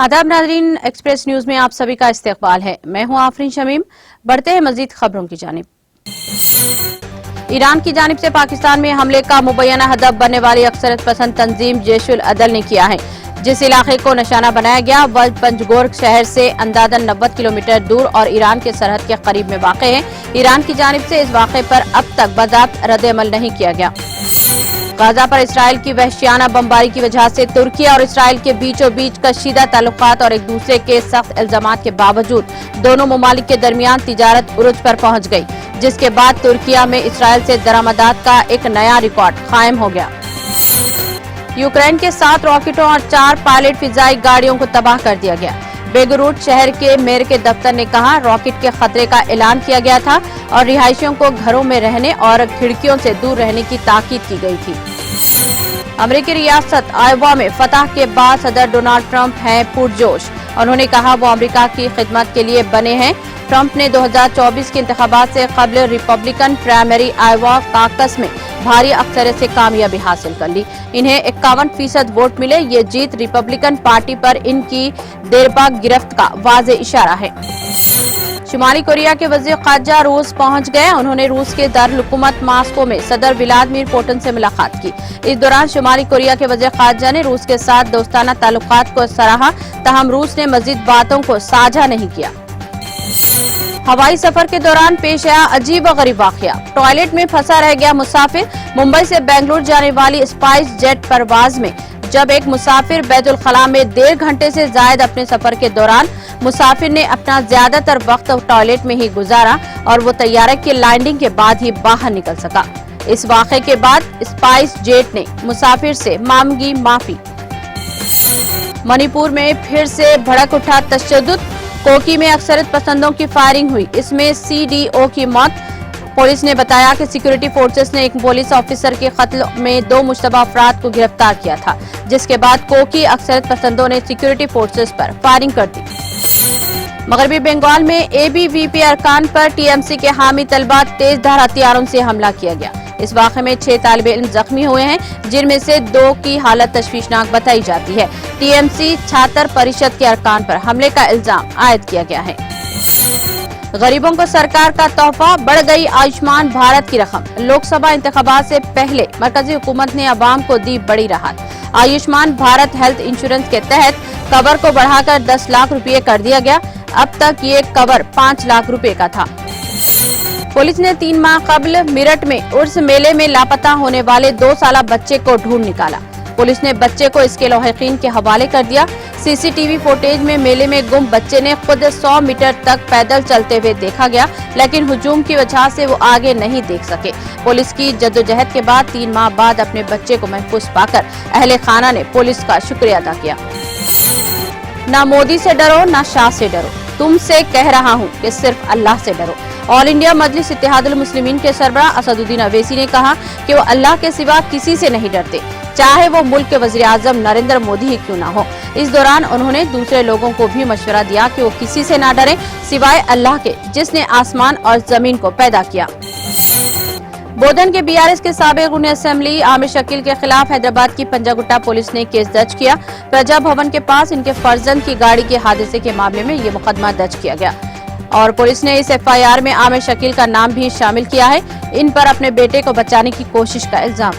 आदाब नाज़रीन, express news में आप सभी का इस्तकबाल है। मैं हूं आफरीन शमीम। बढ़ते हैं मजीद खबरों की जानिब। ईरान की जानिब से पाकिस्तान में हमले का मुबैना हदफ बनने वाली अक्सरियत पसंद तंजीम जैशुल अदल ने किया है। जिस इलाके को निशाना बनाया गया वह पंजगोर शहर से अंदाजन 90 किलोमीटर दूर और ईरान के सरहद के करीब में वाक़ है। ईरान की जानिब से इस वाक़े पर अब तक बज़ाब्त रद्द-ए-अमल नहीं किया गया। गाजा पर इसराइल की वहशियाना बमबारी की वजह से तुर्की और इसराइल के बीचों बीच कशीदा ताल्लुकात और एक दूसरे के सख्त इल्जामात के बावजूद दोनों ममालिक के दरमियान तिजारत उरूज पर पहुंच गई, जिसके बाद तुर्किया में इसराइल से दरामदात का एक नया रिकॉर्ड कायम हो गया। यूक्रेन के 7 रॉकेटों और 4 पायलट फिजाई गाड़ियों को तबाह कर दिया गया। बेगरूट शहर के मेयर के दफ्तर ने कहा, रॉकेट के खतरे का ऐलान किया गया था और रिहायशियों को घरों में रहने और खिड़कियों से दूर रहने की ताकीद की गई थी। अमेरिकी रियासत आयोवा में फतह के बाद सदर डोनाल्ड ट्रंप हैं पुरजोश। उन्होंने कहा वो अमेरिका की खिदमत के लिए बने हैं। ट्रंप ने 2024 के इंतखाबात से कबल रिपब्लिकन प्राइमरी आयोवा काकस में भारी अक्सरियत से कामयाबी हासिल कर ली। इन्हें 51% वोट मिले। ये जीत रिपब्लिकन पार्टी पर इनकी देरपा गिरफ्त का वाज़ेह इशारा है। शुमाली कोरिया के वज़ीर ख़ारजा रूस पहुंच गए। उन्होंने रूस के दारुल हुकूमत मास्को में सदर व्लादिमीर पुतिन से मुलाकात की। इस दौरान शुमाली कोरिया के वज़ीर ख़ारजा ने रूस के साथ दोस्ताना ताल्लुकात को सराहा, तहम रूस ने मज़ीद बातों को साझा नहीं किया। हवाई सफर के दौरान पेश आया अजीब व गरीब वाकया। टॉयलेट में फंसा रह गया मुसाफिर। मुंबई से बेंगलुरु जाने वाली स्पाइस जेट परवाज में जब एक मुसाफिर बैतुल खला में 1.5 घंटे से जायद अपने सफर के दौरान मुसाफिर ने अपना ज्यादातर वक्त टॉयलेट में ही गुजारा और वो तैयारे की लैंडिंग के बाद ही बाहर निकल सका। इस वाक़े के बाद स्पाइस जेट ने मुसाफिर से मांगी माफी। मणिपुर में फिर से भड़क उठा तशद्दुद। कोकी में अक्सरियत पसंदों की फायरिंग हुई। इसमें सीडीओ की मौत। पुलिस ने बताया कि सिक्योरिटी फोर्सेस ने एक पुलिस ऑफिसर के कत्ल में 2 मुश्तबा अफराद को गिरफ्तार किया था, जिसके बाद कोकी अक्सरियत पसंदों ने सिक्योरिटी फोर्सेस पर फायरिंग कर दी। मगरबी बंगाल में एबीवीपी अरकान पर टीएमसी के हामी तलबा तेजधार हथियारों से हमला किया गया। इस वाक़े में 6 तालिब इल्म जख्मी हुए हैं, जिनमें से 2 की हालत तशवीशनाक बताई जाती है। टीएमसी छात्र परिषद के अरकान पर हमले का इल्जाम आयद किया गया है। गरीबों को सरकार का तोहफा, बढ़ गई आयुष्मान भारत की रकम। लोकसभा इंतखाबात से पहले मरकजी हुकूमत ने अवाम को दी बड़ी राहत। आयुष्मान भारत हेल्थ इंश्योरेंस के तहत कवर को बढ़ाकर 10 लाख रुपये कर दिया गया। अब तक ये कवर 5 लाख रुपए का था। पुलिस ने 3 माह कबल मेरठ में उर्स मेले में लापता होने वाले 2 साला बच्चे को ढूंढ निकाला। पुलिस ने बच्चे को इसके लौहकीन के हवाले कर दिया। सीसीटीवी फुटेज में मेले में गुम बच्चे ने खुद 100 मीटर तक पैदल चलते हुए देखा गया, लेकिन हुजूम की वजह से वो आगे नहीं देख सके। पुलिस की जद्दोजहद के बाद 3 माह बाद अपने बच्चे को महफूज पाकर अहले खाना ने पुलिस का शुक्रिया अदा किया। ना मोदी से डरो, ना शाह से डरो, तुमसे कह रहा हूँ कि सिर्फ अल्लाह से डरो। ऑल इंडिया मजलिस इत्तेहादुल मुस्लिमीन के सरबराह असदुद्दीन अवैसी ने कहा कि वो अल्लाह के सिवा किसी से नहीं डरते, चाहे वो मुल्क के वज़ीर आज़म नरेंद्र मोदी ही क्यों ना हो। इस दौरान उन्होंने दूसरे लोगों को भी मशवरा दिया कि वो किसी से ना डरें सिवाय अल्लाह के, जिसने आसमान और जमीन को पैदा किया। बोधन के बीआरएस के साबिक रुकन असेंबली आमिर शकील के खिलाफ हैदराबाद की पंजागुट्टा पुलिस ने केस दर्ज किया। प्रजा भवन के पास इनके फर्जंद की गाड़ी के हादसे के मामले में ये मुकदमा दर्ज किया गया और पुलिस ने इस एफआईआर में आमिर शकील का नाम भी शामिल किया है। इन पर अपने बेटे को बचाने की कोशिश का इल्जाम।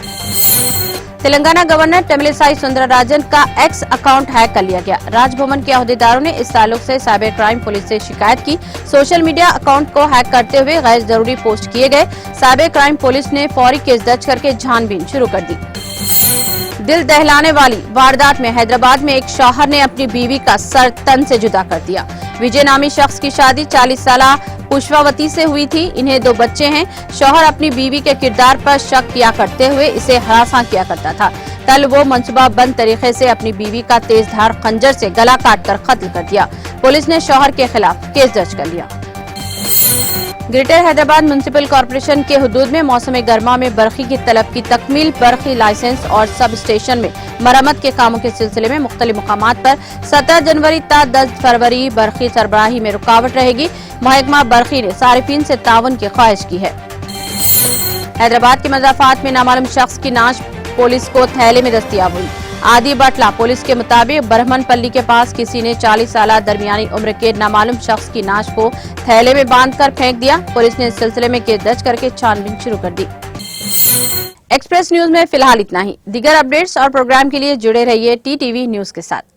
तेलंगाना गवर्नर तमिलिसाई सुंदरराजन का एक्स अकाउंट हैक कर लिया गया। राजभवन के अहदेदारों ने इस ताल्लुक से साइबर क्राइम पुलिस से शिकायत की। सोशल मीडिया अकाउंट को हैक करते हुए गैर जरूरी पोस्ट किए गए। साइबर क्राइम पुलिस ने फौरी केस दर्ज करके छानबीन शुरू कर दी। दिल दहलाने वाली वारदात में हैदराबाद में एक शौहर ने अपनी बीवी का सर तन से जुदा कर दिया। विजय नामी शख्स की शादी 40 साला पुष्पावती से हुई थी। इन्हें 2 बच्चे हैं। शौहर अपनी बीवी के किरदार पर शक किया करते हुए इसे हरासा किया करता था। कल वो मंसूबाबंद तरीके से अपनी बीवी का तेजधार खंजर से गला काटकर कत्ल कर दिया। पुलिस ने शौहर के खिलाफ केस दर्ज कर लिया। ग्रेटर हैदराबाद म्युनिसिपल कॉर्पोरेशन के हुदूद में मौसम गर्मा में बरखी की तलब की तकमील, बरखी लाइसेंस और सब स्टेशन में मरम्मत के कामों के सिलसिले में मुख्तलिफ मकामात पर 17 जनवरी ta 10 फरवरी बरखी सरबराही में रुकावट रहेगी। महकमा बरखी ने सारिफीन से तावन की ख्वाहिश की है। हैदराबाद के मज़ाफात में नामालूम शख्स की नाश पुलिस को थैले में दस्तयाब हुई। आदि बटला पुलिस के मुताबिक ब्रह्मनपल्ली के पास किसी ने 40 साल दरमियानी उम्र के नामालूम शख्स की नाश को थैले में बांधकर फेंक दिया। पुलिस ने इस सिलसिले में केस दर्ज करके छानबीन शुरू कर दी। एक्सप्रेस न्यूज में फिलहाल इतना ही। दीगर अपडेट्स और प्रोग्राम के लिए जुड़े रहिए टीटीवी न्यूज के साथ।